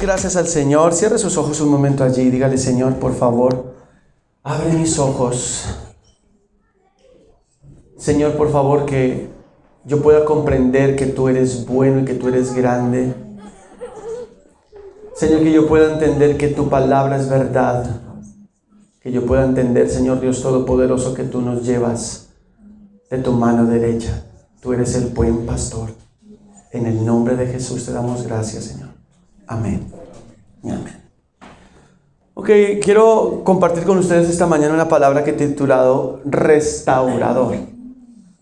Gracias al Señor. Cierre sus ojos un momento allí. Dígale: Señor, por favor, abre mis ojos. Señor, por favor, que yo pueda comprender que tú eres bueno y que tú eres grande. Señor, que yo pueda entender que tu palabra es verdad. Que yo pueda entender, Señor Dios Todopoderoso, que tú nos llevas de tu mano derecha. Tú eres el buen pastor. En el nombre de Jesús te damos gracias, Señor. Amén. Amén. Ok, quiero compartir con ustedes esta mañana una palabra que he titulado restaurador.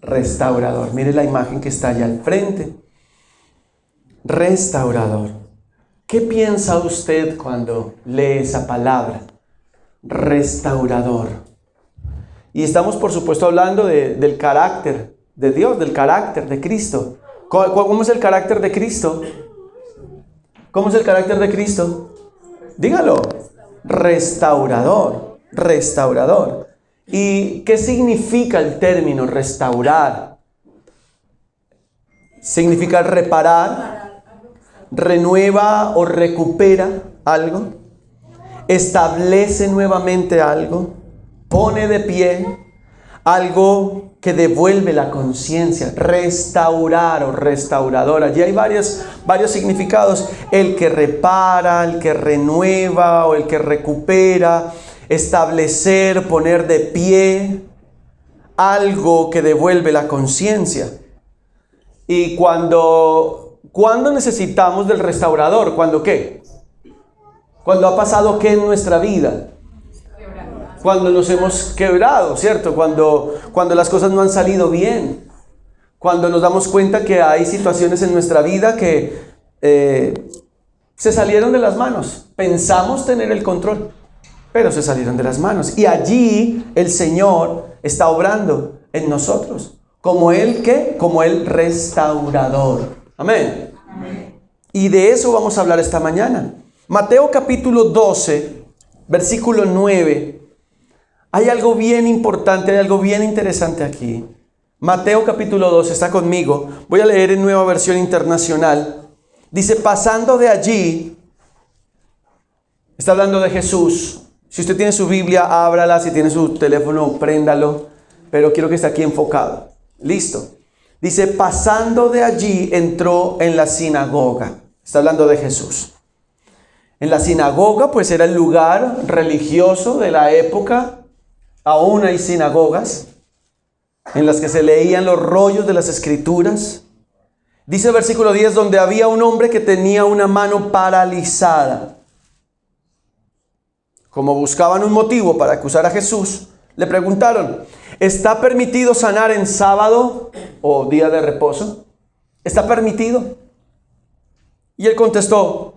Restaurador. Mire la imagen que está allá al frente. Restaurador. ¿Qué piensa usted cuando lee esa palabra? Restaurador. Y estamos, por supuesto, hablando del carácter de Dios, del carácter de Cristo. ¿Cómo es el carácter de Cristo? ¿Cómo es el carácter de Cristo? Dígalo. Restaurador. Restaurador. ¿Y qué significa el término restaurar? Significa reparar, renueva o recupera algo, establece nuevamente algo, pone de pie algo que devuelve la conciencia. Restaurar o restaurador. Allí hay varios significados. El que repara, el que renueva o el que recupera. Establecer, poner de pie algo que devuelve la conciencia. Y cuando necesitamos del restaurador, ¿cuándo qué? Cuando ha pasado qué en nuestra vida. Cuando nos hemos quebrado, ¿cierto? Cuando las cosas no han salido bien. Cuando nos damos cuenta que hay situaciones en nuestra vida que se salieron de las manos. Pensamos tener el control, pero se salieron de las manos. Y allí el Señor está obrando en nosotros. ¿Como Él qué? Como el restaurador. Amén. Amén. Y de eso vamos a hablar esta mañana. Mateo capítulo 12, versículo 9. Hay algo bien importante, hay algo bien interesante aquí. Mateo capítulo 2, está conmigo. Voy a leer en Nueva Versión Internacional. Dice: pasando de allí, está hablando de Jesús. Si usted tiene su Biblia, ábrala. Si tiene su teléfono, préndalo. Pero quiero que esté aquí enfocado. Listo. Dice: pasando de allí, entró en la sinagoga. Está hablando de Jesús. En la sinagoga, pues era el lugar religioso de la época. Aún hay sinagogas en las que se leían los rollos de las escrituras. Dice el versículo 10, donde había un hombre que tenía una mano paralizada. Como buscaban un motivo para acusar a Jesús, le preguntaron: ¿está permitido sanar en sábado o día de reposo? ¿Está permitido? Y él contestó.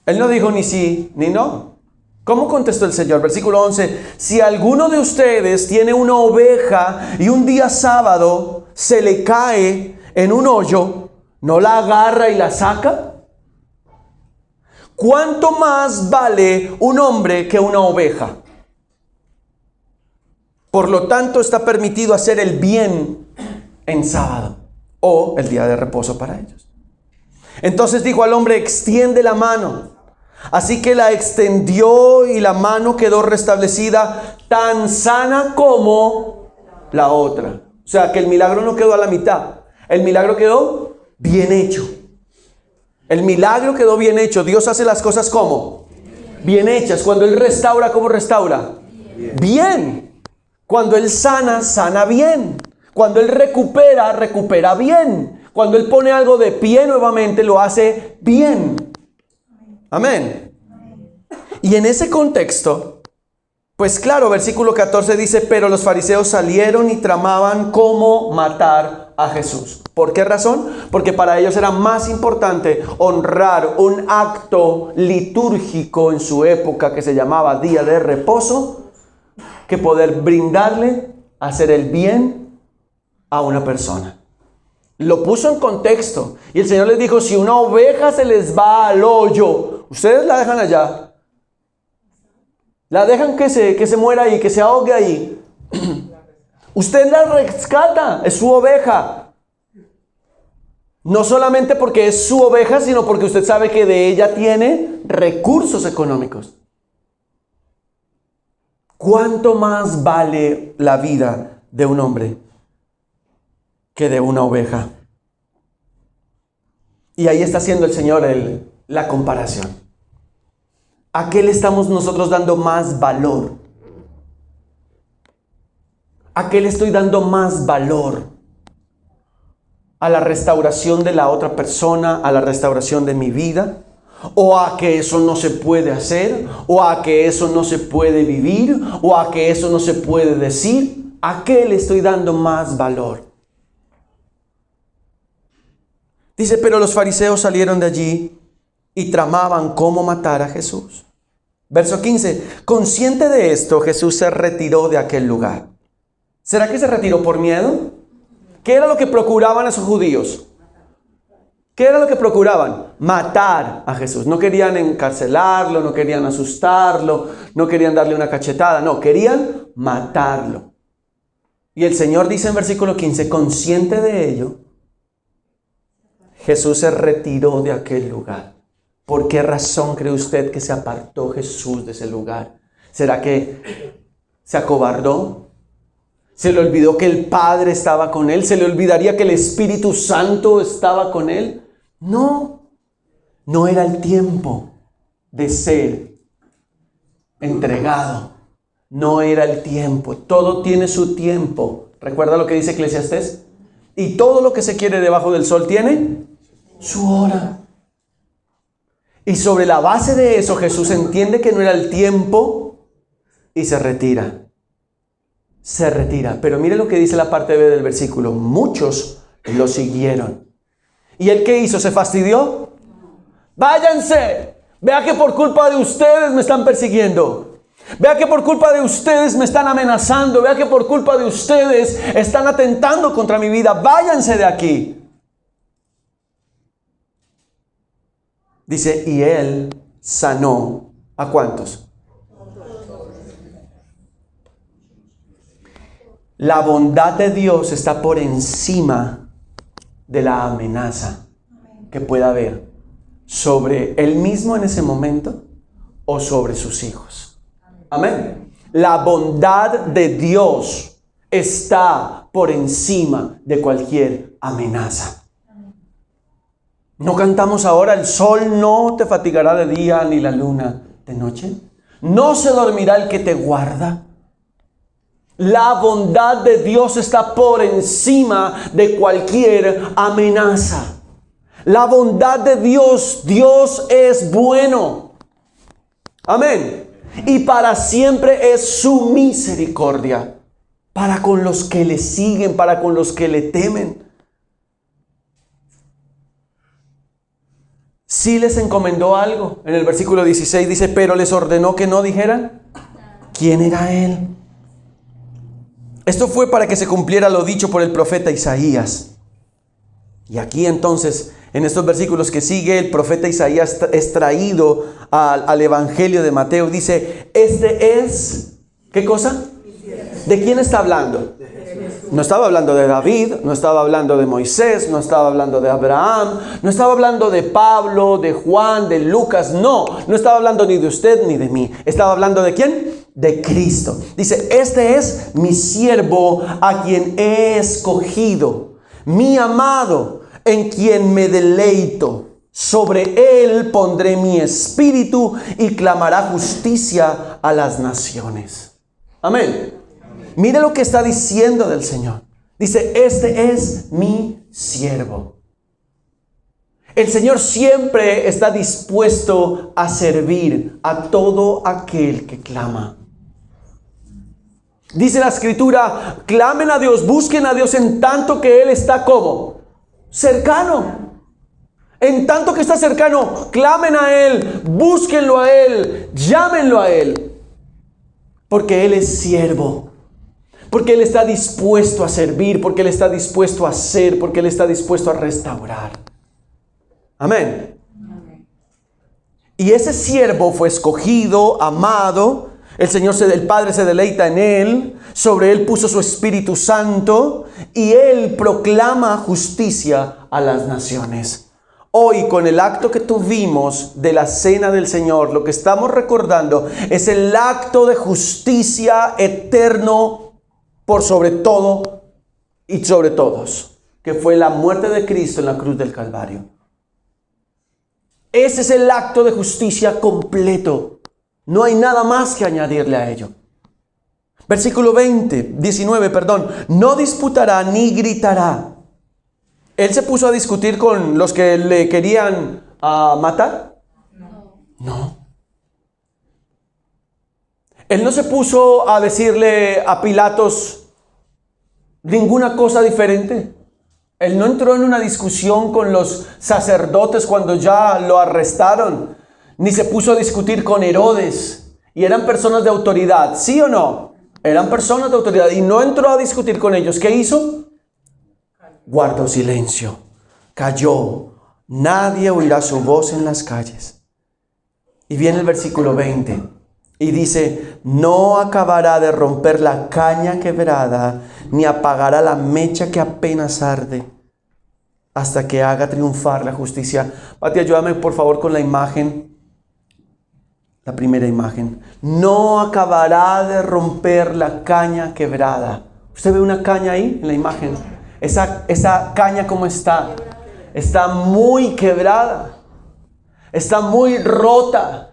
Él no dijo ni sí ni no. ¿Cómo contestó el Señor? Versículo 11. Si alguno de ustedes tiene una oveja y un día sábado se le cae en un hoyo, ¿no la agarra y la saca? ¿Cuánto más vale un hombre que una oveja? Por lo tanto, está permitido hacer el bien en sábado o el día de reposo para ellos. Entonces dijo al hombre: extiende la mano. Así que la extendió y la mano quedó restablecida, tan sana como la otra. O sea, que el milagro no quedó a la mitad. El milagro quedó bien hecho. El milagro quedó bien hecho. Dios hace las cosas ¿cómo? Bien hechas. Cuando Él restaura, ¿cómo restaura? Bien. Cuando Él sana, sana bien. Cuando Él recupera, recupera bien. Cuando Él pone algo de pie nuevamente, lo hace bien. Amén. Y en ese contexto, pues claro, versículo 14 dice: pero los fariseos salieron y tramaban cómo matar a Jesús. ¿Por qué razón? Porque para ellos era más importante honrar un acto litúrgico en su época que se llamaba día de reposo, que poder brindarle, hacer el bien a una persona. Lo puso en contexto. Y el Señor les dijo: si una oveja se les va al hoyo Ustedes la dejan allá. La dejan que se muera ahí, que se ahogue ahí. Usted la rescata, es su oveja. No solamente porque es su oveja, sino porque usted sabe que de ella tiene recursos económicos. ¿Cuánto más vale la vida de un hombre que de una oveja? Y ahí está haciendo el Señor la comparación. ¿A qué le estamos nosotros dando más valor? ¿A qué le estoy dando más valor? ¿A la restauración de la otra persona? ¿A la restauración de mi vida? ¿O a que eso no se puede hacer? ¿O a que eso no se puede vivir? ¿O a que eso no se puede decir? ¿A qué le estoy dando más valor? Dice, pero los fariseos salieron de allí y tramaban cómo matar a Jesús. Verso 15. Consciente de esto, Jesús se retiró de aquel lugar. ¿Será que se retiró por miedo? ¿Qué era lo que procuraban esos judíos? ¿Qué era lo que procuraban? Matar a Jesús. No querían encarcelarlo, no querían asustarlo, no querían darle una cachetada, no, querían matarlo. Y el Señor dice en versículo 15, consciente de ello, Jesús se retiró de aquel lugar. ¿Por qué razón cree usted que se apartó Jesús de ese lugar? ¿Será que se acobardó? ¿Se le olvidó que el Padre estaba con él? ¿Se le olvidaría que el Espíritu Santo estaba con él? No, no era el tiempo de ser entregado. No era el tiempo. Todo tiene su tiempo. ¿Recuerda lo que dice Eclesiastés? Y todo lo que se quiere debajo del sol tiene su hora. Y sobre la base de eso, Jesús entiende que no era el tiempo y se retira. Se retira. Pero mire lo que dice la parte B del versículo. Muchos lo siguieron. ¿Y él qué hizo? ¿Se fastidió? ¡Váyanse! Vea que por culpa de ustedes me están persiguiendo. Vea que por culpa de ustedes me están amenazando. Vea que por culpa de ustedes están atentando contra mi vida. ¡Váyanse de aquí! Dice, y él sanó. ¿A cuántos? La bondad de Dios está por encima de la amenaza que pueda haber sobre él mismo en ese momento o sobre sus hijos. Amén. La bondad de Dios está por encima de cualquier amenaza. ¿No cantamos ahora, el sol no te fatigará de día ni la luna de noche? ¿No se dormirá el que te guarda? La bondad de Dios está por encima de cualquier amenaza. La bondad de Dios, Dios es bueno. Amén. Y para siempre es su misericordia. Para con los que le siguen, para con los que le temen. Sí les encomendó algo. En el versículo 16 dice, pero les ordenó que no dijeran quién era él. Esto fue para que se cumpliera lo dicho por el profeta Isaías. Y aquí entonces, en estos versículos que sigue, el profeta Isaías es traído al Evangelio de Mateo. Dice, este es, ¿qué cosa? ¿De quién está hablando? No estaba hablando de David, no estaba hablando de Moisés, no estaba hablando de Abraham, no estaba hablando de Pablo, de Juan, de Lucas, no estaba hablando ni de usted ni de mí. Estaba hablando ¿de quién? De Cristo. Dice, este es mi siervo a quien he escogido, mi amado, en quien me deleito. Sobre él pondré mi espíritu y clamará justicia a las naciones. Amén. Mire lo que está diciendo del Señor. Dice, este es mi siervo. El Señor siempre está dispuesto a servir a todo aquel que clama. Dice la Escritura, clamen a Dios, busquen a Dios en tanto que Él está como cercano. En tanto que está cercano, clamen a Él, búsquenlo a Él, llámenlo a Él. Porque Él es siervo. Porque Él está dispuesto a servir, porque Él está dispuesto a hacer, porque Él está dispuesto a restaurar. Amén. Y ese siervo fue escogido, amado. El Padre se deleita en él. Sobre él puso su Espíritu Santo. Y él proclama justicia a las naciones. Hoy, con el acto que tuvimos de la cena del Señor, lo que estamos recordando es el acto de justicia eterno por sobre todo y sobre todos, que fue la muerte de Cristo en la cruz del Calvario. Ese es el acto de justicia completo. No hay nada más que añadirle a ello. Versículo 19, no disputará ni gritará. ¿Él se puso a discutir con los que le querían matar? No. Él no se puso a decirle a Pilatos ninguna cosa diferente. Él no entró en una discusión con los sacerdotes cuando ya lo arrestaron, ni se puso a discutir con Herodes. Y eran personas de autoridad, ¿sí o no? Eran personas de autoridad y no entró a discutir con ellos. ¿Qué hizo? Guardó silencio, calló. Nadie oirá su voz en las calles. Y viene el versículo 20 y dice: no acabará de romper la caña quebrada, ni apagará la mecha que apenas arde, hasta que haga triunfar la justicia. Pati, ayúdame por favor con la imagen, la primera imagen. No acabará de romper la caña quebrada. ¿Usted ve una caña ahí en la imagen? Esa caña, ¿cómo está? Está muy quebrada. Está muy rota.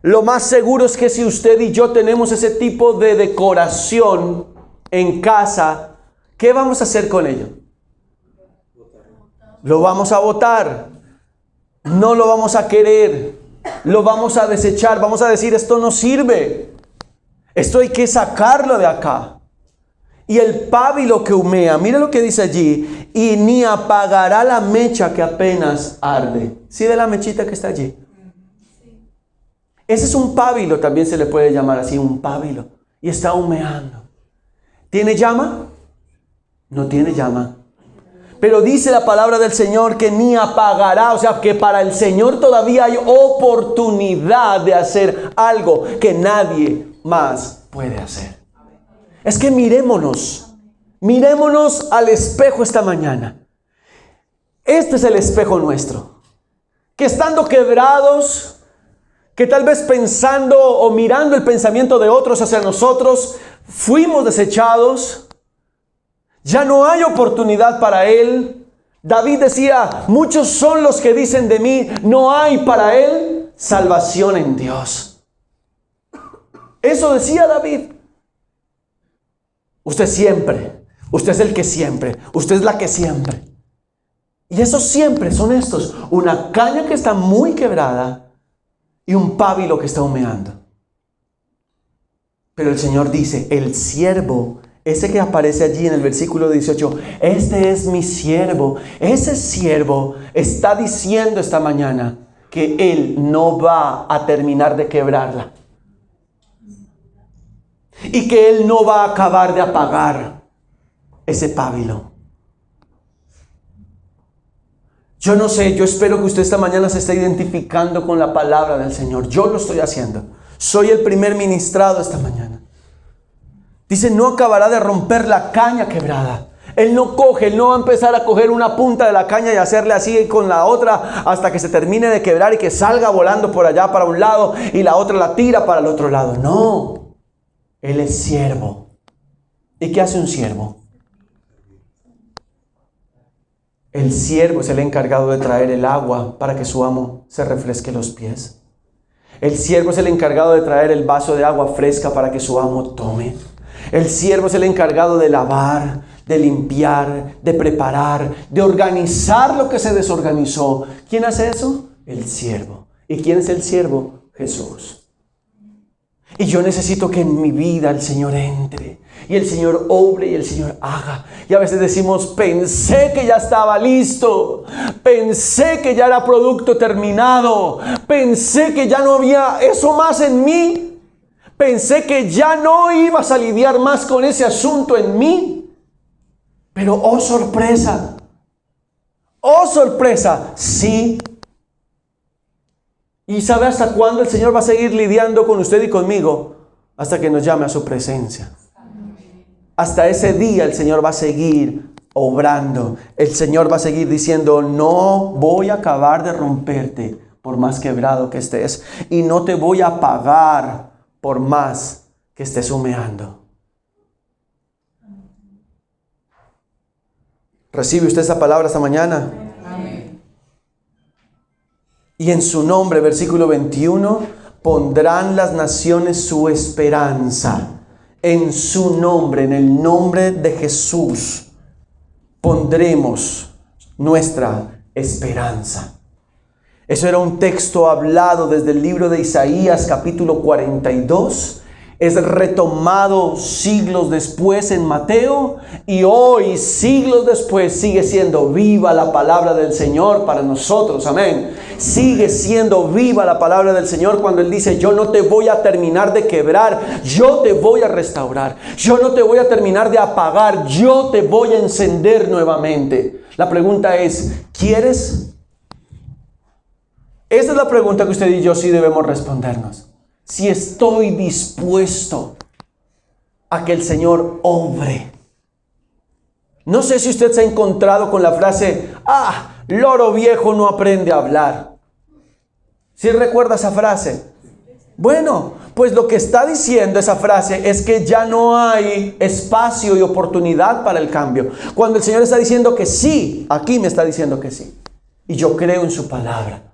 Lo más seguro es que si usted y yo tenemos ese tipo de decoración en casa, ¿qué vamos a hacer con ello? Lo vamos a botar. No lo vamos a querer. Lo vamos a desechar. Vamos a decir: esto no sirve. Esto hay que sacarlo de acá. Y el pábilo que humea, mira lo que dice allí: y ni apagará la mecha que apenas arde. ¿Sí ve la mechita que está allí? Ese es un pábilo, también se le puede llamar así, un pábilo. Y está humeando. ¿Tiene llama? No tiene llama. Pero dice la palabra del Señor que ni apagará. O sea, que para el Señor todavía hay oportunidad de hacer algo que nadie más puede hacer. Es que mirémonos al espejo esta mañana. Este es el espejo nuestro. Que estando quebrados, que tal vez pensando o mirando el pensamiento de otros hacia nosotros, fuimos desechados. Ya no hay oportunidad para él. David decía: muchos son los que dicen de mí, no hay para él salvación en Dios. Eso decía David. Usted siempre, usted es el que siempre, usted es la que siempre. Y esos siempre son estos: una caña que está muy quebrada y un pábilo que está humeando. Pero el Señor dice: el siervo, ese que aparece allí en el versículo 18, este es mi siervo. Ese siervo está diciendo esta mañana que él no va a terminar de quebrarla. Y que él no va a acabar de apagar ese pábilo. Yo no sé, yo espero que usted esta mañana se esté identificando con la palabra del Señor. Yo lo estoy haciendo. Soy el primer ministrado esta mañana. Dice: no acabará de romper la caña quebrada. Él no va a empezar a coger una punta de la caña y hacerle así con la otra hasta que se termine de quebrar y que salga volando por allá para un lado y la otra la tira para el otro lado. No. Él es siervo. ¿Y qué hace un siervo? El siervo es el encargado de traer el agua para que su amo se refresque los pies. El siervo es el encargado de traer el vaso de agua fresca para que su amo tome. El siervo es el encargado de lavar, de limpiar, de preparar, de organizar lo que se desorganizó. ¿Quién hace eso? El siervo. ¿Y quién es el siervo? Jesús. Y yo necesito que en mi vida el Señor entre, y el Señor obre, y el Señor haga. Y a veces decimos: pensé que ya estaba listo, pensé que ya era producto terminado, pensé que ya no había eso más en mí, pensé que ya no ibas a lidiar más con ese asunto en mí. Pero oh sorpresa, sí. ¿Y sabe hasta cuándo el Señor va a seguir lidiando con usted y conmigo? Hasta que nos llame a su presencia. Hasta ese día el Señor va a seguir obrando. El Señor va a seguir diciendo, no voy a acabar de romperte por más quebrado que estés. Y no te voy a pagar por más que estés humeando. ¿Recibe usted esa palabra esta mañana? Amén. Y en su nombre, versículo 21, pondrán las naciones su esperanza. En su nombre, en el nombre de Jesús, pondremos nuestra esperanza. Eso era un texto hablado desde el libro de Isaías, capítulo 42. Es retomado siglos después en Mateo, y hoy, siglos después, sigue siendo viva la palabra del Señor para nosotros. Amén. Sigue siendo viva la palabra del Señor cuando Él dice, yo no te voy a terminar de quebrar, yo te voy a restaurar. Yo no te voy a terminar de apagar, yo te voy a encender nuevamente. La pregunta es, ¿quieres? Esa es la pregunta que usted y yo sí debemos respondernos. Si estoy dispuesto a que el Señor obre. No sé si usted se ha encontrado con la frase, loro viejo no aprende a hablar. ¿Sí recuerda esa frase? Bueno, pues lo que está diciendo esa frase es que ya no hay espacio y oportunidad para el cambio. Cuando el Señor está diciendo que sí, aquí me está diciendo que sí. Y yo creo en su palabra.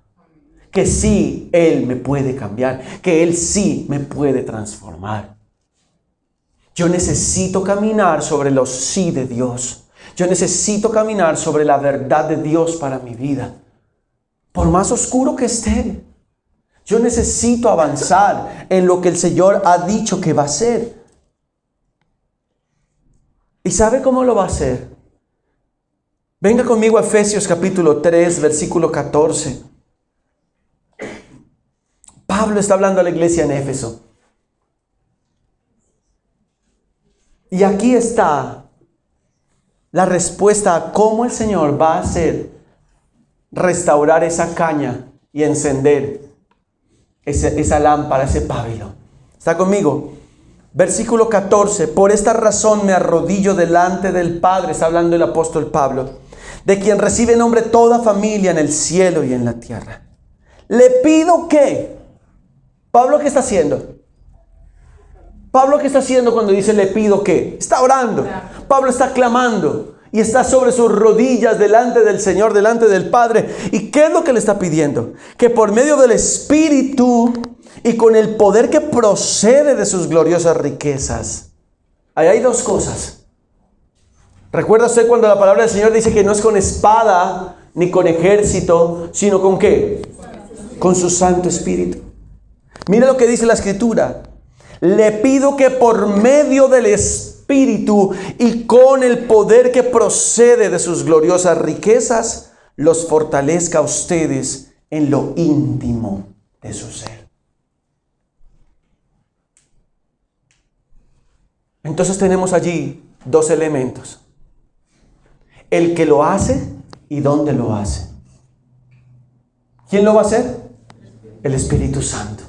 Que sí, Él me puede cambiar, que Él sí me puede transformar. Yo necesito caminar sobre los sí de Dios. Yo necesito caminar sobre la verdad de Dios para mi vida. Por más oscuro que esté, yo necesito avanzar en lo que el Señor ha dicho que va a hacer. ¿Y sabe cómo lo va a hacer? Venga conmigo a Efesios capítulo 3, versículo 14. Pablo está hablando a la iglesia en Éfeso. Y aquí está la respuesta a cómo el Señor va a hacer restaurar esa caña y encender esa lámpara, ese pábilo. ¿Está conmigo? Versículo 14. Por esta razón me arrodillo delante del Padre, está hablando el apóstol Pablo, de quien recibe nombre toda familia en el cielo y en la tierra. Le pido que... ¿Pablo qué está haciendo? ¿Pablo qué está haciendo cuando dice le pido qué? Está orando. Pablo está clamando y está sobre sus rodillas delante del Señor, delante del Padre. ¿Y qué es lo que le está pidiendo? Que por medio del Espíritu y con el poder que procede de sus gloriosas riquezas. Ahí hay dos cosas. ¿Recuerda usted cuando la palabra del Señor dice que no es con espada ni con ejército, sino con qué? Con su Santo Espíritu. Mira lo que dice la Escritura. Le pido que por medio del Espíritu y con el poder que procede de sus gloriosas riquezas, los fortalezca a ustedes en lo íntimo de su ser. Entonces tenemos allí dos elementos. El que lo hace y dónde lo hace. ¿Quién lo va a hacer? El Espíritu Santo.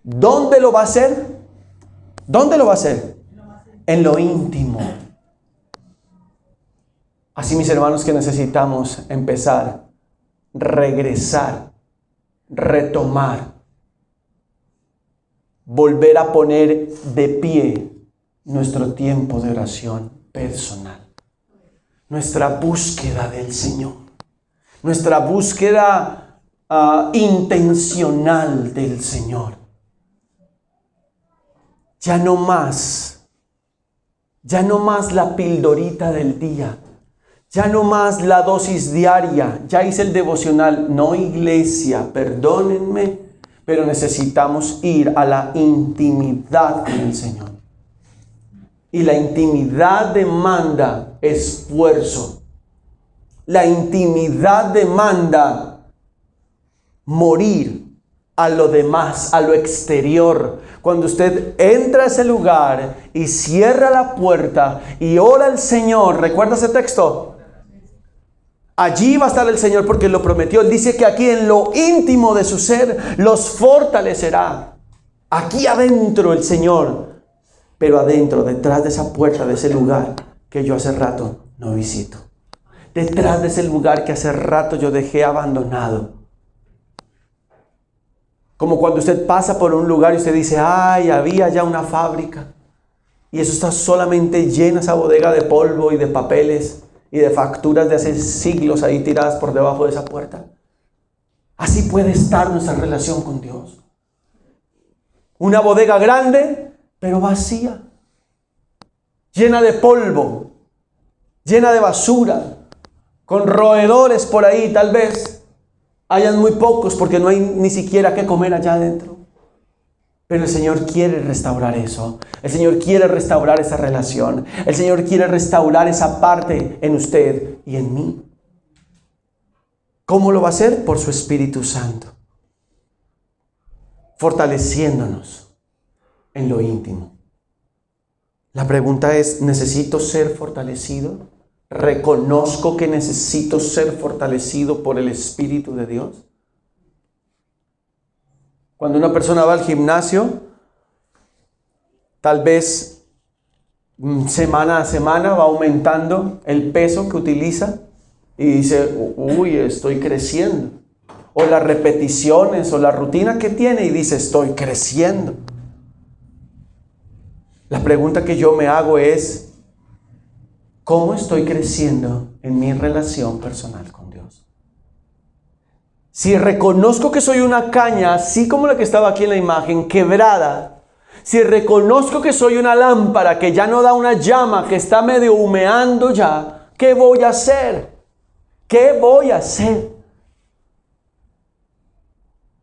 ¿Dónde lo va a hacer? ¿Dónde lo va a hacer? En lo íntimo. Así, mis hermanos, que necesitamos empezar, regresar, retomar, volver a poner de pie nuestro tiempo de oración personal, nuestra búsqueda del Señor, nuestra búsqueda intencional del Señor. Ya no más la pildorita del día, ya no más la dosis diaria, ya hice el devocional. No, iglesia, perdónenme, pero necesitamos ir a la intimidad con el Señor. Y la intimidad demanda esfuerzo. La intimidad demanda morir a lo demás, a lo exterior. Cuando usted entra a ese lugar y cierra la puerta y ora al Señor, ¿recuerda ese texto? Allí va a estar el Señor porque Él lo prometió. Él dice que aquí en lo íntimo de su ser los fortalecerá. Aquí adentro el Señor, pero adentro, detrás de esa puerta, de ese lugar que yo hace rato no visito. Detrás de ese lugar que hace rato yo dejé abandonado. Como cuando usted pasa por un lugar y usted dice, ay, había ya una fábrica. Y eso está solamente llena, esa bodega, de polvo y de papeles y de facturas de hace siglos ahí tiradas por debajo de esa puerta. Así puede estar nuestra relación con Dios. Una bodega grande, pero vacía. Llena de polvo, llena de basura, con roedores por ahí, tal vez hayan muy pocos porque no hay ni siquiera qué comer allá adentro. Pero el Señor quiere restaurar eso. El Señor quiere restaurar esa relación. El Señor quiere restaurar esa parte en usted y en mí. ¿Cómo lo va a hacer? Por su Espíritu Santo. Fortaleciéndonos en lo íntimo. La pregunta es, ¿necesito ser fortalecido? ¿Reconozco que necesito ser fortalecido por el Espíritu de Dios? Cuando una persona va al gimnasio, tal vez semana a semana va aumentando el peso que utiliza y dice, uy, estoy creciendo. O las repeticiones o la rutina que tiene y dice, estoy creciendo. La pregunta que yo me hago es, ¿cómo estoy creciendo en mi relación personal con Dios? Si reconozco que soy una caña, así como la que estaba aquí en la imagen, quebrada, si reconozco que soy una lámpara que ya no da una llama, que está medio humeando ya, ¿qué voy a hacer? ¿Qué voy a hacer?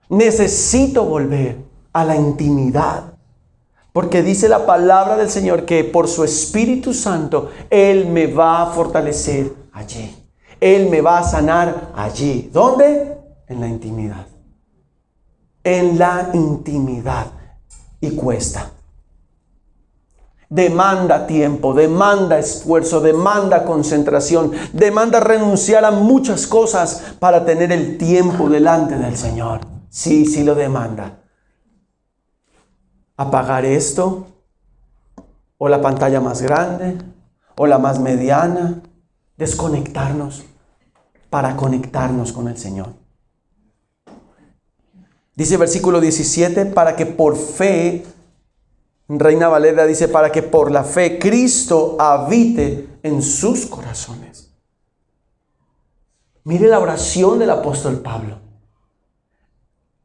Necesito volver a la intimidad, porque dice la palabra del Señor que por su Espíritu Santo Él me va a fortalecer allí. Él me va a sanar allí. ¿Dónde? En la intimidad. En la intimidad. Y cuesta. Demanda tiempo, demanda esfuerzo, demanda concentración, demanda renunciar a muchas cosas para tener el tiempo delante del Señor. Sí, sí lo demanda. Apagar esto, o la pantalla más grande, o la más mediana, desconectarnos para conectarnos con el Señor. Dice versículo 17, para que por fe, Reina Valera dice, para que por la fe Cristo habite en sus corazones. Mire la oración del apóstol Pablo.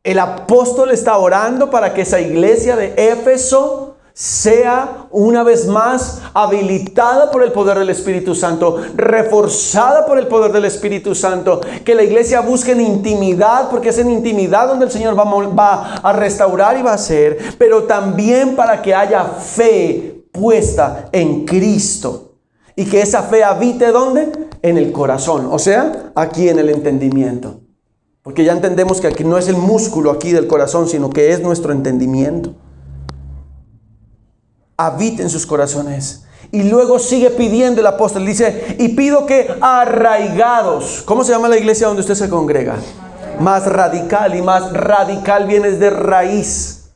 El apóstol está orando para que esa iglesia de Éfeso sea una vez más habilitada por el poder del Espíritu Santo, reforzada por el poder del Espíritu Santo, que la iglesia busque en intimidad, porque es en intimidad donde el Señor va a restaurar y va a hacer, pero también para que haya fe puesta en Cristo y que esa fe habite ¿dónde? En el corazón, o sea, aquí en el entendimiento. Porque ya entendemos que aquí no es el músculo aquí del corazón, sino que es nuestro entendimiento. Habite en sus corazones. Y luego sigue pidiendo el apóstol. Dice, y pido que arraigados. ¿Cómo se llama la iglesia donde usted se congrega? Más radical. Y más radical viene de raíz.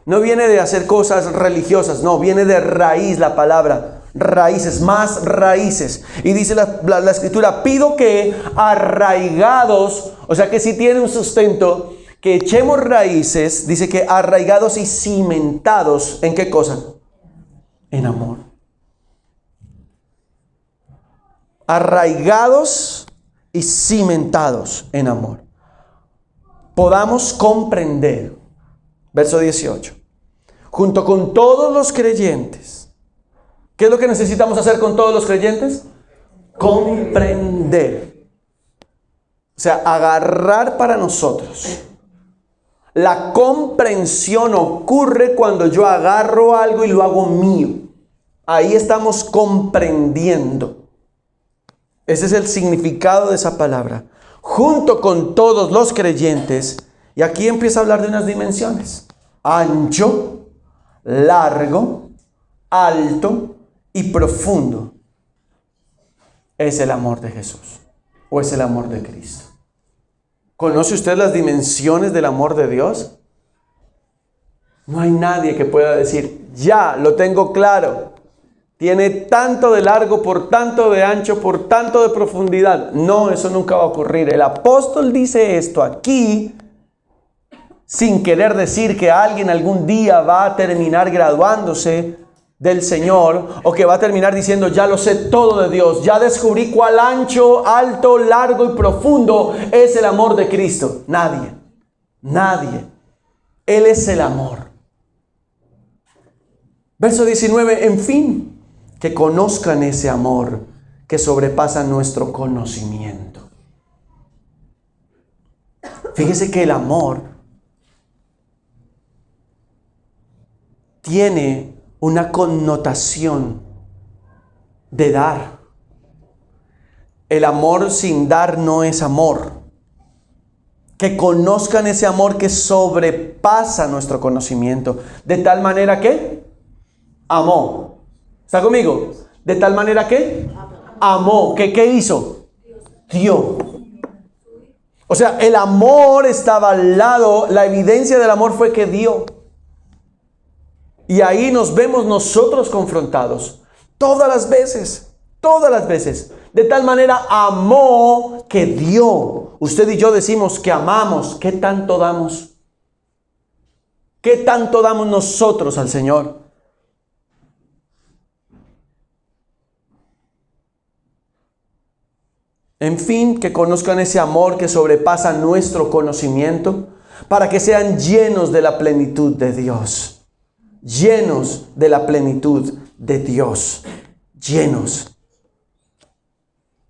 No viene de hacer cosas religiosas. No, viene de raíz la palabra. Raíces, más raíces. Y dice la escritura, pido que arraigados, o sea que si tiene un sustento, que echemos raíces, dice que arraigados y cimentados, ¿en qué cosa? En amor. Arraigados y cimentados en amor. Podamos comprender, verso 18, junto con todos los creyentes. ¿Qué es lo que necesitamos hacer con todos los creyentes? Comprender. O sea, agarrar para nosotros. La comprensión ocurre cuando yo agarro algo y lo hago mío. Ahí estamos comprendiendo. Ese es el significado de esa palabra. Junto con todos los creyentes. Y aquí empieza a hablar de unas dimensiones. Ancho, largo, alto y profundo. Es el amor de Jesús. o es el amor de Cristo? ¿Conoce usted las dimensiones del amor de Dios? No hay nadie que pueda decir, ya, lo tengo claro. Tiene tanto de largo, por tanto de ancho, por tanto de profundidad. No, eso nunca va a ocurrir. El apóstol dice esto aquí, sin querer decir que alguien algún día va a terminar graduándose del Señor, o que va a terminar diciendo, ya lo sé todo de Dios, ya descubrí cuál ancho, alto, largo y profundo es el amor de Cristo. Nadie, nadie. Él es el amor. Verso 19, en fin, que conozcan ese amor que sobrepasa nuestro conocimiento. Fíjese que el amor tiene una connotación de dar. El amor sin dar no es amor. Que conozcan ese amor que sobrepasa nuestro conocimiento. De tal manera que amó. ¿Está conmigo? De tal manera que amó. ¿Qué hizo? Dio. O sea, el amor estaba al lado. La evidencia del amor fue que dio. Y ahí nos vemos nosotros confrontados. Todas las veces. Todas las veces. De tal manera amó que dio. Usted y yo decimos que amamos. ¿Qué tanto damos? ¿Qué tanto damos nosotros al Señor? En fin, que conozcan ese amor que sobrepasa nuestro conocimiento, para que sean llenos de la plenitud de Dios. Llenos de la plenitud de Dios. Llenos.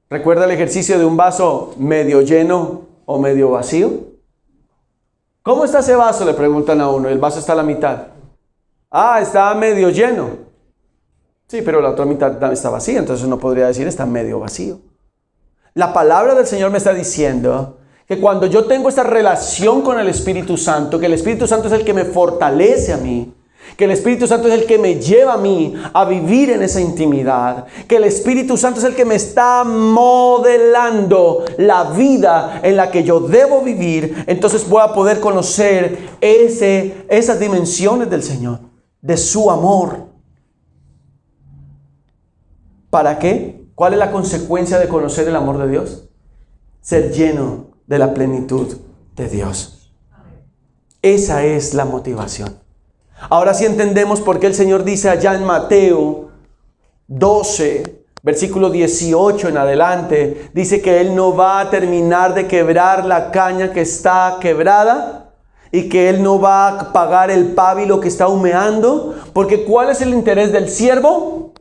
¿Recuerda el ejercicio de un vaso medio lleno o medio vacío? ¿Cómo está ese vaso? Le preguntan a uno. El vaso está a la mitad. Ah, está medio lleno. Sí, pero la otra mitad está vacía, entonces uno podría decir está medio vacío. La palabra del Señor me está diciendo que cuando yo tengo esta relación con el Espíritu Santo, que el Espíritu Santo es el que me fortalece a mí, que el Espíritu Santo es el que me lleva a mí a vivir en esa intimidad, que el Espíritu Santo es el que me está modelando la vida en la que yo debo vivir, entonces voy a poder conocer esas dimensiones del Señor, de su amor. ¿Para qué? ¿Cuál es la consecuencia de conocer el amor de Dios? Ser lleno de la plenitud de Dios. Esa es la motivación. Ahora sí entendemos por qué el Señor dice allá en Mateo 12, versículo 18 en adelante, dice que Él no va a terminar de quebrar la caña que está quebrada y que Él no va a pagar el pábilo que está humeando, porque ¿cuál es el interés del siervo?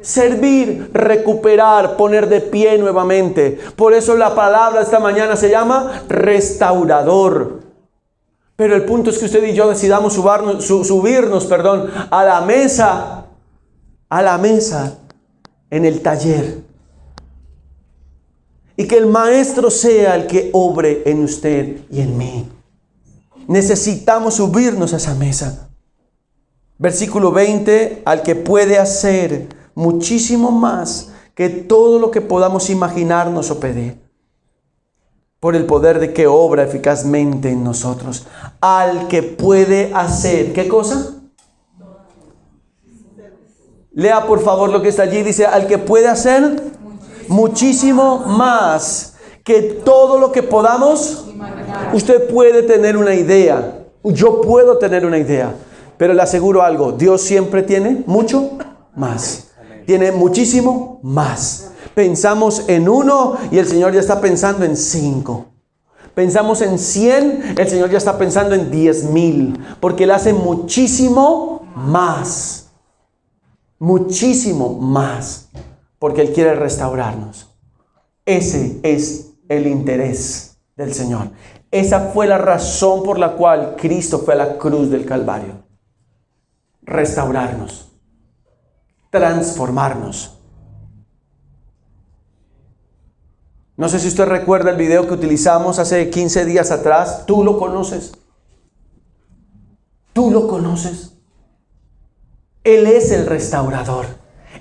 Servir, recuperar, poner de pie nuevamente. Por eso la palabra esta mañana se llama restaurador. Pero el punto es que usted y yo decidamos subirnos a la mesa en el taller. Y que el maestro sea el que obre en usted y en mí. Necesitamos subirnos a esa mesa. Versículo 20, al que puede hacer muchísimo más que todo lo que podamos imaginarnos o pedir, por el poder de que obra eficazmente en nosotros. Al que puede hacer, ¿qué cosa? Lea por favor lo que está allí, dice, al que puede hacer muchísimo más que todo lo que podamos. Usted puede tener una idea, yo puedo tener una idea, pero le aseguro algo, Dios siempre tiene mucho más. Tiene muchísimo más. Pensamos en 1 y el Señor ya está pensando en 5. Pensamos en 100, el Señor ya está pensando en 10,000. Porque Él hace muchísimo más. Muchísimo más. Porque Él quiere restaurarnos. Ese es el interés del Señor. Esa fue la razón por la cual Cristo fue a la cruz del Calvario. Restaurarnos. Transformarnos. No sé si usted recuerda el video que utilizamos hace 15 días atrás. Tú lo conoces. Tú lo conoces. Él es el restaurador.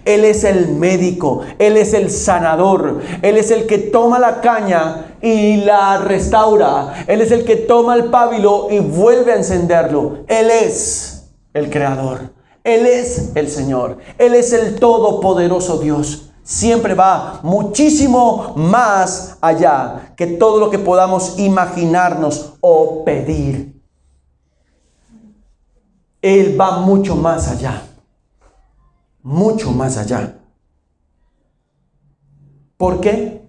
Él es el médico, Él es el sanador, Él es el que toma la caña y la restaura, Él es el que toma el pábilo y vuelve a encenderlo. Él es el creador, Él es el Señor, Él es el todopoderoso Dios. Siempre va muchísimo más allá que todo lo que podamos imaginarnos o pedir. Él va mucho más allá. Mucho más allá. ¿Por qué?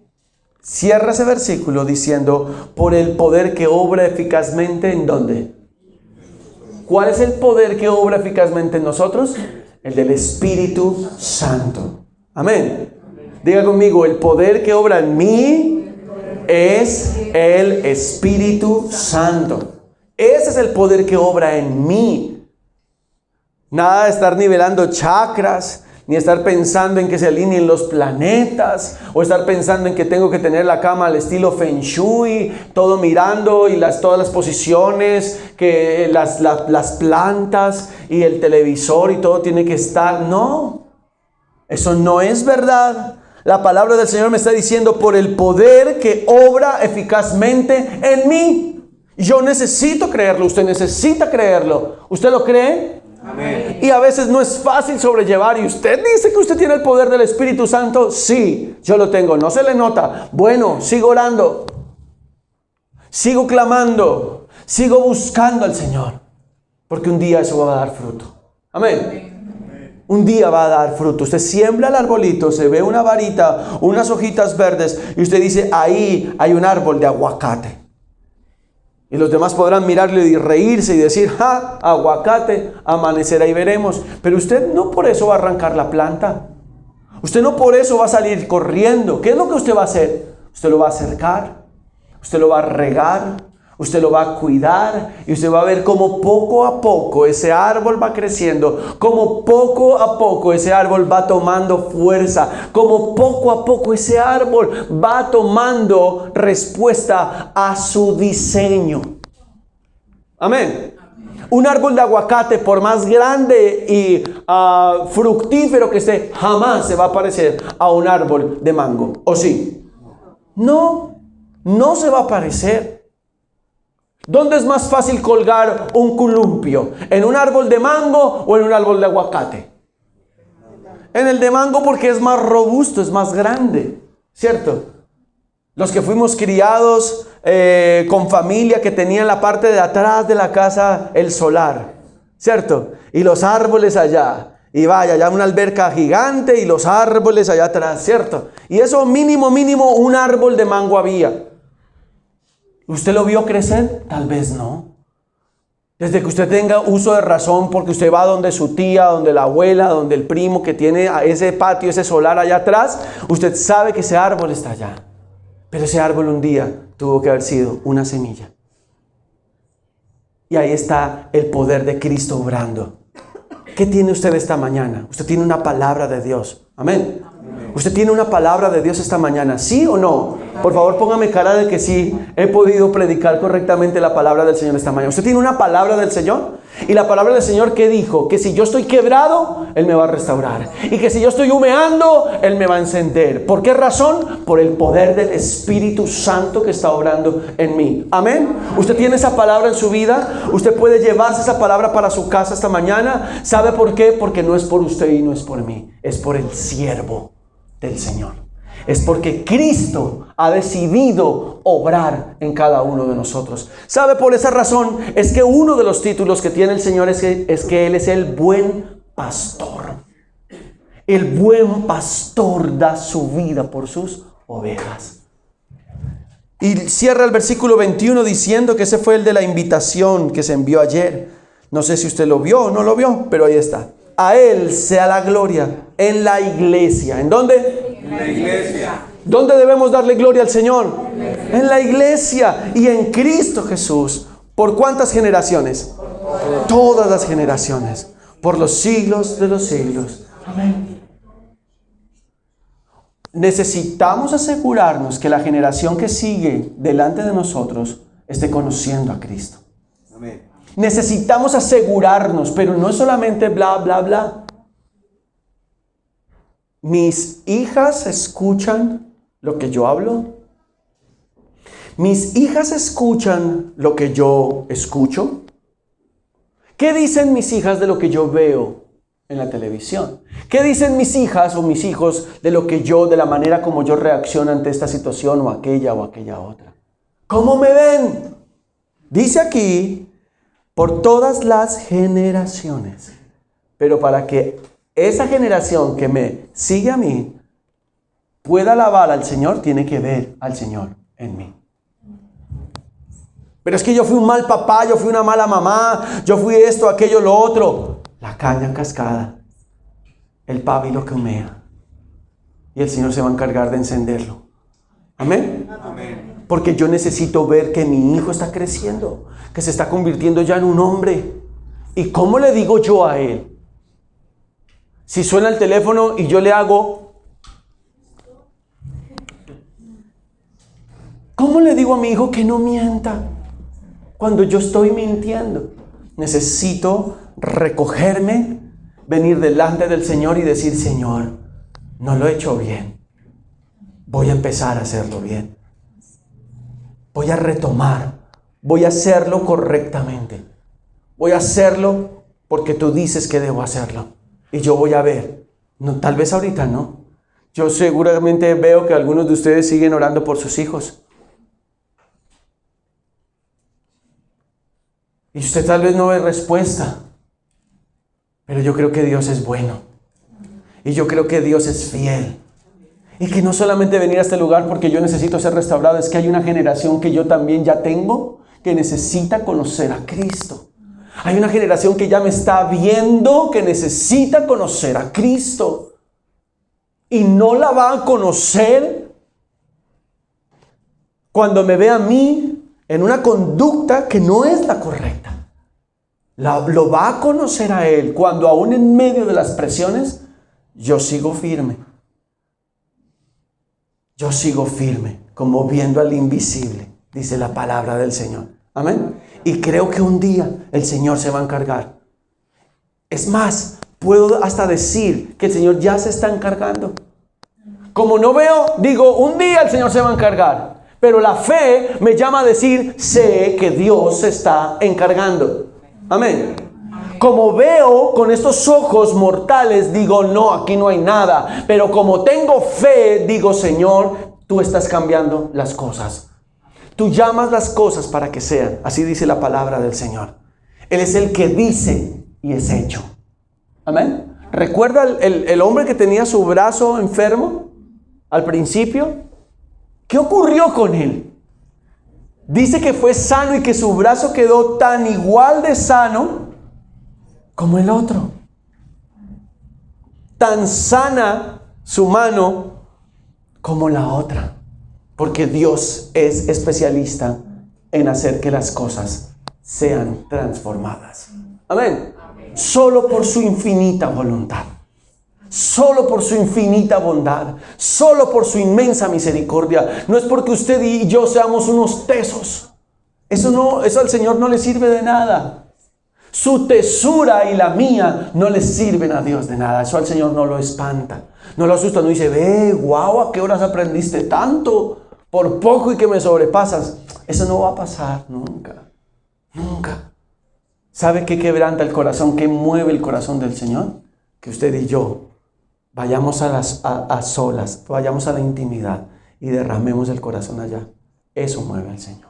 Cierra ese versículo diciendo, por el poder que obra eficazmente, ¿en dónde? ¿Cuál es el poder que obra eficazmente en nosotros? El del Espíritu Santo. Amén. Diga conmigo, el poder que obra en mí es el Espíritu Santo. Ese es el poder que obra en mí. Nada de estar nivelando chakras, ni estar pensando en que se alineen los planetas, o estar pensando en que tengo que tener la cama al estilo Feng Shui, todo mirando y todas las posiciones, que las plantas y el televisor y todo tiene que estar. No, eso no es verdad. La palabra del Señor me está diciendo, por el poder que obra eficazmente en mí. Yo necesito creerlo, usted necesita creerlo. ¿Usted lo cree? Amén. Y a veces no es fácil sobrellevar. ¿Y usted dice que usted tiene el poder del Espíritu Santo? Sí, yo lo tengo. No se le nota. Bueno, sigo orando, sigo clamando, sigo buscando al Señor, porque un día eso va a dar fruto. Amén. Un día va a dar fruto. Usted siembra el arbolito, se ve una varita, unas hojitas verdes, y usted dice, ahí hay un árbol de aguacate. Y los demás podrán mirarle y reírse y decir, ¡ja! Aguacate, amanecerá y veremos. Pero usted no por eso va a arrancar la planta. Usted no por eso va a salir corriendo. ¿Qué es lo que usted va a hacer? Usted lo va a acercar, usted lo va a regar, usted lo va a cuidar, y usted va a ver cómo poco a poco ese árbol va creciendo, cómo poco a poco ese árbol va tomando fuerza, cómo poco a poco ese árbol va tomando respuesta a su diseño. Amén. Un árbol de aguacate, por más grande y fructífero que esté, jamás se va a parecer a un árbol de mango. ¿O sí? No, no se va a parecer. ¿Dónde es más fácil colgar un columpio? ¿En un árbol de mango o en un árbol de aguacate? En el de mango, porque es más robusto, es más grande, ¿cierto? Los que fuimos criados con familia que tenían la parte de atrás de la casa el solar, ¿cierto? Y los árboles allá. Y vaya, allá una alberca gigante y los árboles allá atrás, ¿cierto? Y eso mínimo, un árbol de mango había. ¿Usted lo vio crecer? Tal vez no. Desde que usted tenga uso de razón, porque usted va donde su tía, donde la abuela, donde el primo que tiene ese patio, ese solar allá atrás, usted sabe que ese árbol está allá. Pero ese árbol un día tuvo que haber sido una semilla. Y ahí está el poder de Cristo obrando. ¿Qué tiene usted esta mañana? Usted tiene una palabra de Dios. Amén. ¿Usted tiene una palabra de Dios esta mañana? ¿Sí o no? Por favor, póngame cara de que sí he podido predicar correctamente la palabra del Señor esta mañana. ¿Usted tiene una palabra del Señor? Y la palabra del Señor, ¿qué dijo? Que si yo estoy quebrado, Él me va a restaurar. Y que si yo estoy humeando, Él me va a encender. ¿Por qué razón? Por el poder del Espíritu Santo que está obrando en mí. Amén. ¿Usted tiene esa palabra en su vida? ¿Usted puede llevarse esa palabra para su casa esta mañana? ¿Sabe por qué? Porque no es por usted y no es por mí. Es por el siervo del Señor. Es porque Cristo ha decidido obrar en cada uno de nosotros. ¿Sabe? Por esa razón es que uno de los títulos que tiene el Señor es que Él es el buen pastor. El buen pastor da su vida por sus ovejas. Y cierra el versículo 21 diciendo que ese fue el de la invitación que se envió ayer. No sé si usted lo vio o no lo vio, pero ahí está. A Él sea la gloria en la iglesia. ¿En dónde? En la iglesia. ¿Dónde debemos darle gloria al Señor? En la iglesia y en Cristo Jesús. ¿Por cuántas generaciones? Por todas las generaciones. Por los siglos de los siglos. Amén. Necesitamos asegurarnos que la generación que sigue delante de nosotros esté conociendo a Cristo. Amén. Necesitamos asegurarnos, pero no solamente bla, bla, bla. ¿Mis hijas escuchan lo que yo hablo? ¿Mis hijas escuchan lo que yo escucho? ¿Qué dicen mis hijas de lo que yo veo en la televisión? ¿Qué dicen mis hijas o mis hijos de de la manera como yo reacciono ante esta situación o aquella otra? ¿Cómo me ven? Dice aquí, por todas las generaciones. Pero para que esa generación que me sigue a mí pueda alabar al Señor, tiene que ver al Señor en mí. Pero es que yo fui un mal papá, yo fui una mala mamá, yo fui esto, aquello, lo otro. La caña cascada, el pábilo que humea. Y el Señor se va a encargar de encenderlo. ¿Amén? Amén. Porque yo necesito ver que mi hijo está creciendo, que se está convirtiendo ya en un hombre. ¿Y cómo le digo yo a él? Si suena el teléfono y yo le hago... ¿Cómo le digo a mi hijo que no mienta cuando yo estoy mintiendo? Necesito recogerme, venir delante del Señor y decir, Señor, no lo he hecho bien. Voy a empezar a hacerlo bien. Voy a retomar. Voy a hacerlo correctamente. Voy a hacerlo porque tú dices que debo hacerlo. Y yo voy a ver. No, tal vez ahorita no. Yo seguramente veo que algunos de ustedes siguen orando por sus hijos. Y usted tal vez no ve respuesta. Pero yo creo que Dios es bueno. Y yo creo que Dios es fiel. Y que no solamente venir a este lugar porque yo necesito ser restaurado, es que hay una generación que yo también ya tengo que necesita conocer a Cristo. Hay una generación que ya me está viendo que necesita conocer a Cristo. Y no la va a conocer cuando me ve a mí en una conducta que no es la correcta. Lo va a conocer a Él cuando aún en medio de las presiones yo sigo firme. Yo sigo firme, como viendo al invisible, dice la palabra del Señor. Amén. Y creo que un día el Señor se va a encargar. Es más, puedo hasta decir que el Señor ya se está encargando. Como no veo, digo, un día el Señor se va a encargar. Pero la fe me llama a decir, sé que Dios se está encargando. Amén. Como veo con estos ojos mortales, digo, no, aquí no hay nada. Pero como tengo fe, digo, Señor, tú estás cambiando las cosas. Tú llamas las cosas para que sean. Así dice la palabra del Señor. Él es el que dice y es hecho. Amén. ¿Recuerda el hombre que tenía su brazo enfermo al principio? ¿Qué ocurrió con él? Dice que fue sano y que su brazo quedó tan igual de sano como el otro. Tan sana su mano como la otra. Porque Dios es especialista en hacer que las cosas sean transformadas. Amén. Solo por su infinita voluntad. Solo por su infinita bondad. Solo por su inmensa misericordia. No es porque usted y yo seamos unos tesos. Eso al Señor no le sirve de nada. Su tesura y la mía no le sirven a Dios de nada. Eso al Señor no lo espanta. No lo asusta. No dice, ve, guau, ¿a qué horas aprendiste tanto? Por poco y que me sobrepasas. Eso no va a pasar nunca. Nunca. ¿Sabe qué quebranta el corazón? ¿Qué mueve el corazón del Señor? Que usted y yo vayamos a solas, vayamos a la intimidad y derramemos el corazón allá. Eso mueve al Señor.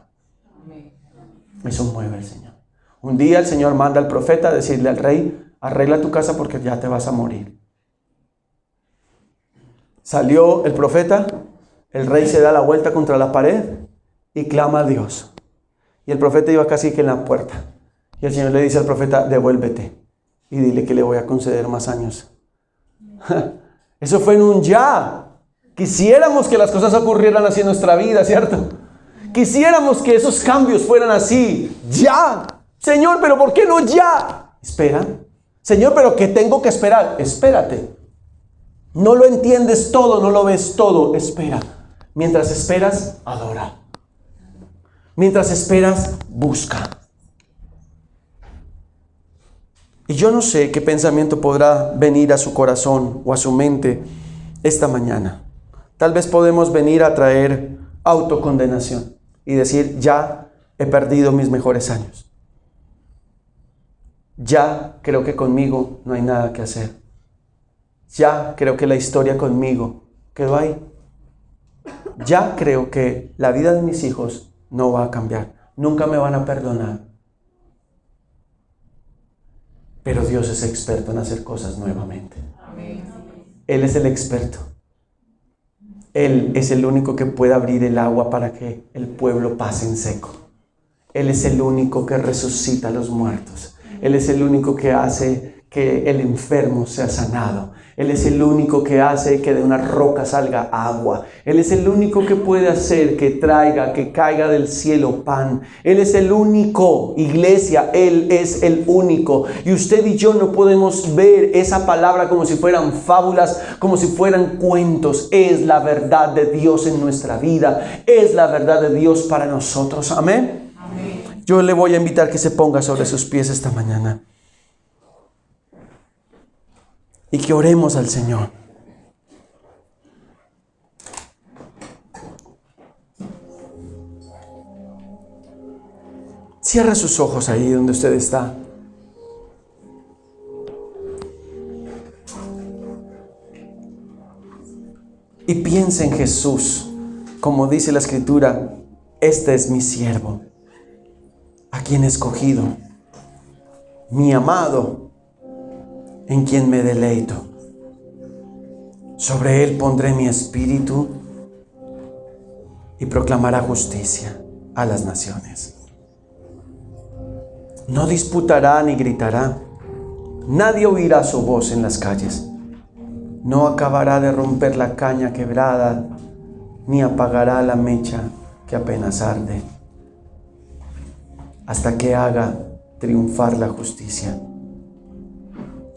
Eso mueve al Señor. Un día el Señor manda al profeta a decirle al rey, arregla tu casa porque ya te vas a morir. Salió el profeta, el rey se da la vuelta contra la pared y clama a Dios. Y el profeta iba casi que en la puerta. Y el Señor le dice al profeta, devuélvete y dile que le voy a conceder más años. Eso fue en un ya. Quisiéramos que las cosas ocurrieran así en nuestra vida, ¿cierto? Quisiéramos que esos cambios fueran así. Ya. Señor, pero ¿por qué no ya? Espera. Señor, pero ¿qué tengo que esperar? Espérate. No lo entiendes todo, no lo ves todo. Espera. Mientras esperas, adora. Mientras esperas, busca. Y yo no sé qué pensamiento podrá venir a su corazón o a su mente esta mañana. Tal vez podemos venir a traer autocondenación y decir, ya he perdido mis mejores años. Ya creo que conmigo no hay nada que hacer. Ya creo que la historia conmigo quedó ahí. Ya creo que la vida de mis hijos no va a cambiar. Nunca me van a perdonar. Pero Dios es experto en hacer cosas nuevamente. Él es el experto. Él es el único que puede abrir el agua para que el pueblo pase en seco. Él es el único que resucita a los muertos. Él es el único que hace que el enfermo sea sanado. Él es el único que hace que de una roca salga agua. Él es el único que puede hacer que caiga del cielo pan. Él es el único, iglesia, Él es el único. Y usted y yo no podemos ver esa palabra como si fueran fábulas, como si fueran cuentos. Es la verdad de Dios en nuestra vida. Es la verdad de Dios para nosotros. Amén. Amén. Yo le voy a invitar que se ponga sobre sus pies esta mañana. Y que oremos al Señor. Cierra sus ojos ahí donde usted está. Y piensa en Jesús, como dice la Escritura, este es mi siervo, a quien he escogido, mi amado, en quien me deleito. Sobre él pondré mi espíritu y proclamará justicia a las naciones. No disputará ni gritará. Nadie oirá su voz en las calles. No acabará de romper la caña quebrada, ni apagará la mecha que apenas arde, hasta que haga triunfar la justicia.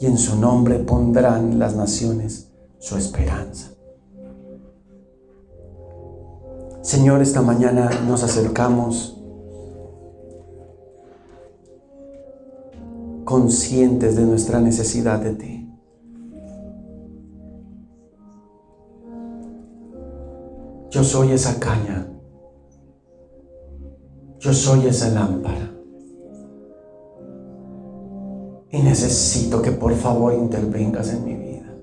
Y en su nombre pondrán las naciones su esperanza. Señor, esta mañana nos acercamos conscientes de nuestra necesidad de ti. Yo soy esa caña. Yo soy esa lámpara. Y necesito que por favor intervengas en mi vida.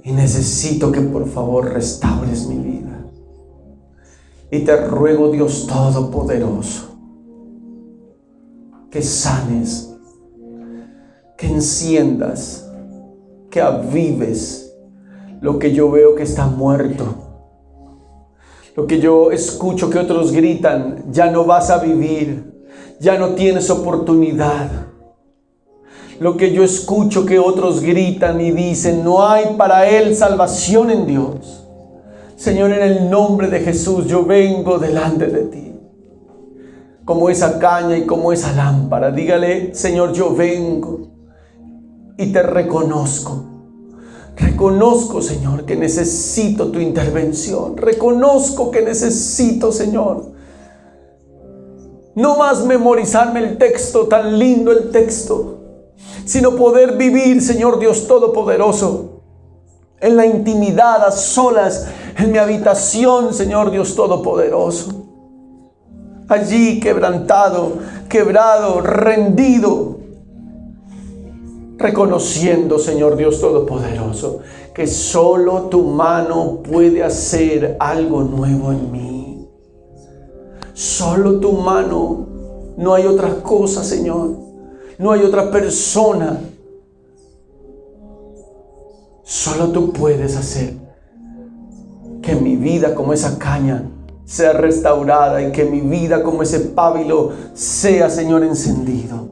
Y necesito que por favor restaures mi vida. Y te ruego, Dios Todopoderoso, que sanes, que enciendas, que avives lo que yo veo que está muerto. Lo que yo escucho que otros gritan, ya no vas a vivir, ya no tienes oportunidad. Lo que yo escucho que otros gritan y dicen, no hay para él salvación en Dios. Señor, en el nombre de Jesús, yo vengo delante de ti, como esa caña y como esa lámpara. Dígale, Señor, yo vengo y te reconozco. Reconozco, Señor, que necesito tu intervención. Reconozco que necesito, Señor, no más memorizarme el texto, tan lindo el texto, sino poder vivir, Señor Dios Todopoderoso, en la intimidad, a solas, en mi habitación, Señor Dios Todopoderoso. Allí quebrantado, quebrado, rendido, reconociendo, Señor Dios Todopoderoso, que solo tu mano puede hacer algo nuevo en mí. Solo tu mano, no hay otra cosa, Señor. No hay otra persona. Solo tú puedes hacer que mi vida como esa caña sea restaurada y que mi vida como ese pábilo sea, Señor, encendido.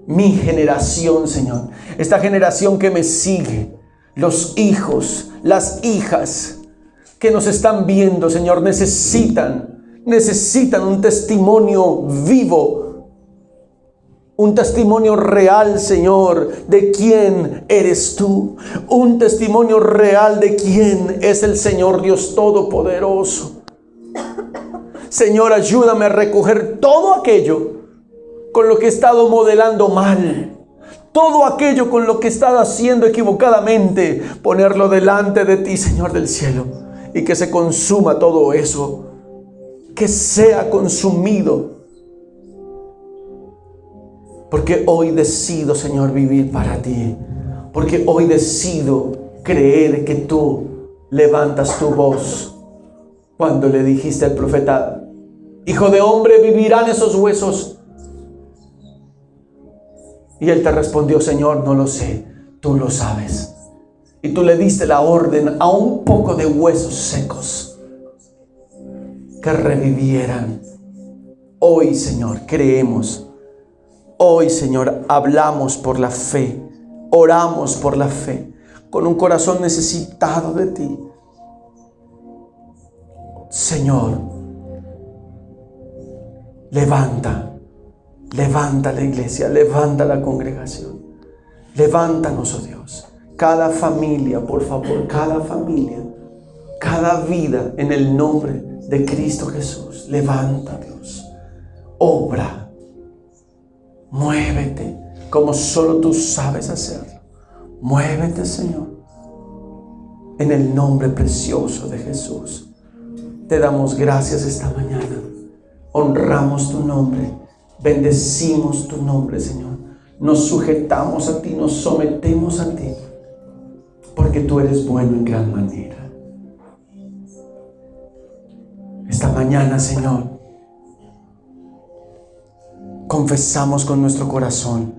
Mi generación, Señor, esta generación que me sigue, los hijos, las hijas que nos están viendo, Señor, necesitan un testimonio vivo, un testimonio real, Señor, de quién eres tú. Un testimonio real de quién es el Señor Dios Todopoderoso. Señor, ayúdame a recoger todo aquello con lo que he estado modelando mal. todo aquello con lo que estás haciendo equivocadamente, ponerlo delante de ti, Señor del cielo, y que se consuma todo eso, que sea consumido. Porque hoy decido, Señor, vivir para ti. Porque hoy decido creer que tú levantas tu voz. Cuando le dijiste al profeta: Hijo de hombre, ¿vivirán esos huesos? Y él te respondió: Señor, no lo sé, tú lo sabes. Y tú le diste la orden a un poco de huesos secos que revivieran. Hoy, Señor, creemos. Hoy, Señor, hablamos por la fe, oramos por la fe, con un corazón necesitado de ti. Señor, levanta la iglesia, levanta la congregación, levántanos, oh Dios, cada familia, por favor, cada familia, cada vida, en el nombre de Cristo Jesús. Levanta, Dios, obra. Muévete como solo tú sabes hacerlo. Muévete, Señor, en el nombre precioso de Jesús. Te damos gracias esta mañana. Honramos tu nombre. Bendecimos tu nombre, Señor. Nos sujetamos a ti, nos sometemos a ti, porque tú eres bueno en gran manera. Esta mañana, Señor, confesamos con nuestro corazón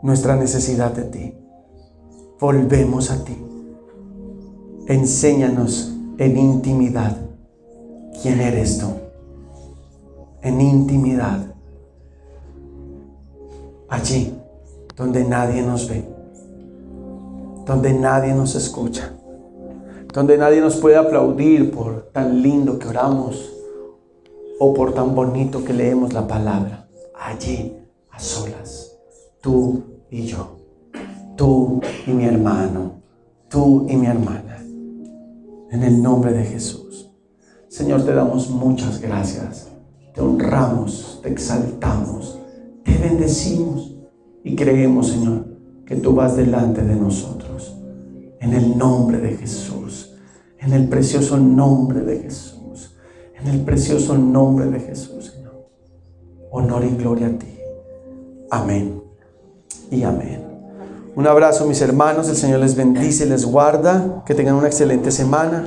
nuestra necesidad de ti. Volvemos a ti. Enséñanos en intimidad quién eres tú. En intimidad. Allí donde nadie nos ve, donde nadie nos escucha, donde nadie nos puede aplaudir por tan lindo que oramos o por tan bonito que leemos la palabra. Allí, a solas, tú y yo, tú y mi hermano, tú y mi hermana, en el nombre de Jesús. Señor, te damos muchas gracias, te honramos, te exaltamos, te bendecimos y creemos, Señor, que tú vas delante de nosotros, en el nombre de Jesús, en el precioso nombre de Jesús, en el precioso nombre de Jesús, Señor. Honor y gloria a ti. Amén y amén. Un abrazo, mis hermanos. El Señor les bendice y les guarda. Que tengan una excelente semana.